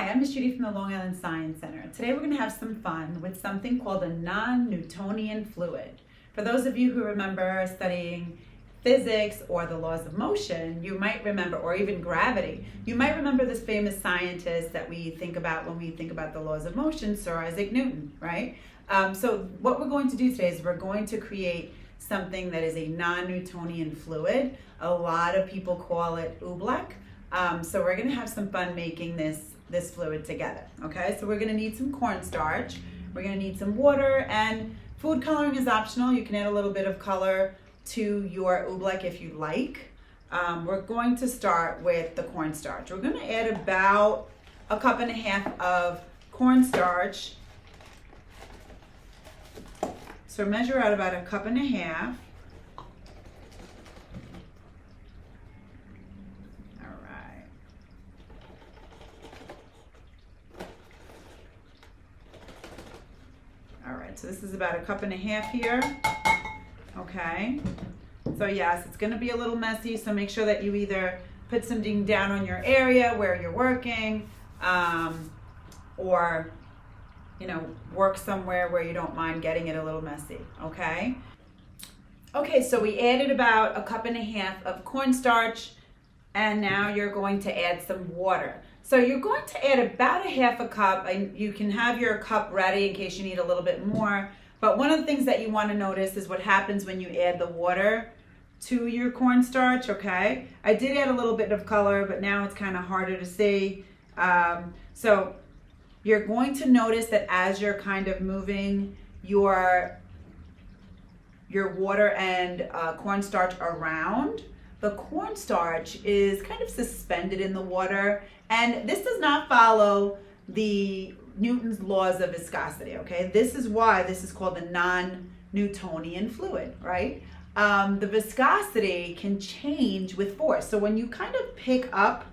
Hi, I'm Ms. Judy from the Long Island Science Center. Today we're going to have some fun with something called a non-Newtonian fluid. For those of you who remember studying physics or the laws of motion, you might remember, or even gravity, you might remember this famous scientist that we think about when we think about the laws of motion, Sir Isaac Newton, right? So what we're going to do today is we're going to create something that is a non-Newtonian fluid. A lot of people call it Ooblek. So we're going to have some fun making this fluid together, okay? So we're going to need some cornstarch, we're going to need some water, and food coloring is optional. You can add a little bit of color to your Ooblek if you like. We're going to start with the cornstarch. We're going to add about 1.5 cups of cornstarch. So measure out about 1.5 cups. So this is about 1.5 cups here. Okay. So yes, it's going to be a little messy, so make sure that you either put something down on your area where you're working, or work somewhere where you don't mind getting it a little messy. Okay. Okay, so we added about 1.5 cups of cornstarch, and now you're going to add some water. So you're going to add about 1/2 cup, and you can have your cup ready in case you need a little bit more. But one of the things that you want to notice is what happens when you add the water to your cornstarch, okay? I did add a little bit of color, but now it's kind of harder to see. So you're going to notice that as you're kind of moving your water and cornstarch around, the cornstarch is kind of suspended in the water, and this does not follow the Newton's laws of viscosity, okay? This is why this is called the non-Newtonian fluid, right? The viscosity can change with force. So when you kind of pick up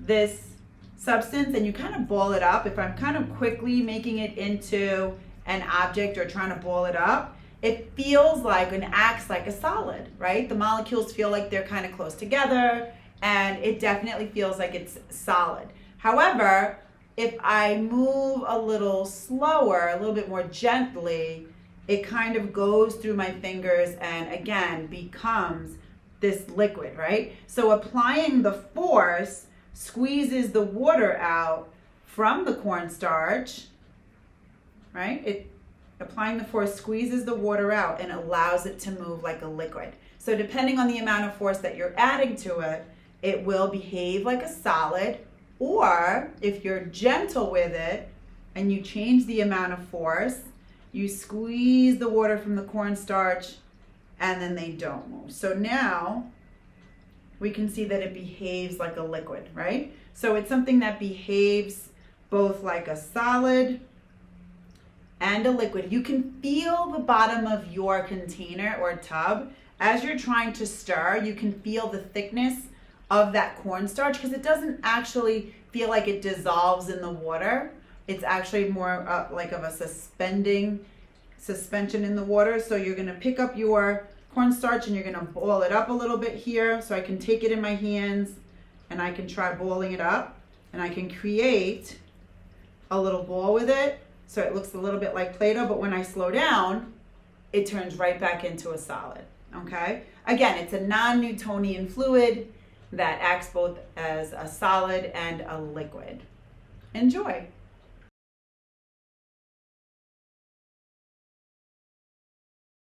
this substance and you kind of ball it up, if I'm kind of quickly making it into an object or trying to ball it up, it feels like and acts like a solid, right? The molecules feel like they're kind of close together, and it definitely feels like it's solid. However, if I move a little slower, a little bit more gently, it kind of goes through my fingers and again becomes this liquid, right? So applying the force squeezes the water out from the cornstarch, right? Applying the force squeezes the water out and allows it to move like a liquid. So depending on the amount of force that you're adding to it, it will behave like a solid, or if you're gentle with it and you change the amount of force, you squeeze the water from the cornstarch and then they don't move. So now we can see that it behaves like a liquid, right? So it's something that behaves both like a solid and a liquid. You can feel the bottom of your container or tub. As you're trying to stir, you can feel the thickness of that cornstarch because it doesn't actually feel like it dissolves in the water. It's actually more like of a suspension in the water. So you're gonna pick up your cornstarch and you're gonna ball it up a little bit here. So I can take it in my hands and I can try balling it up, and I can create a little ball with it. So it looks a little bit like Play-Doh, but when I slow down, it turns right back into a solid, okay? Again, it's a non-Newtonian fluid that acts both as a solid and a liquid. Enjoy.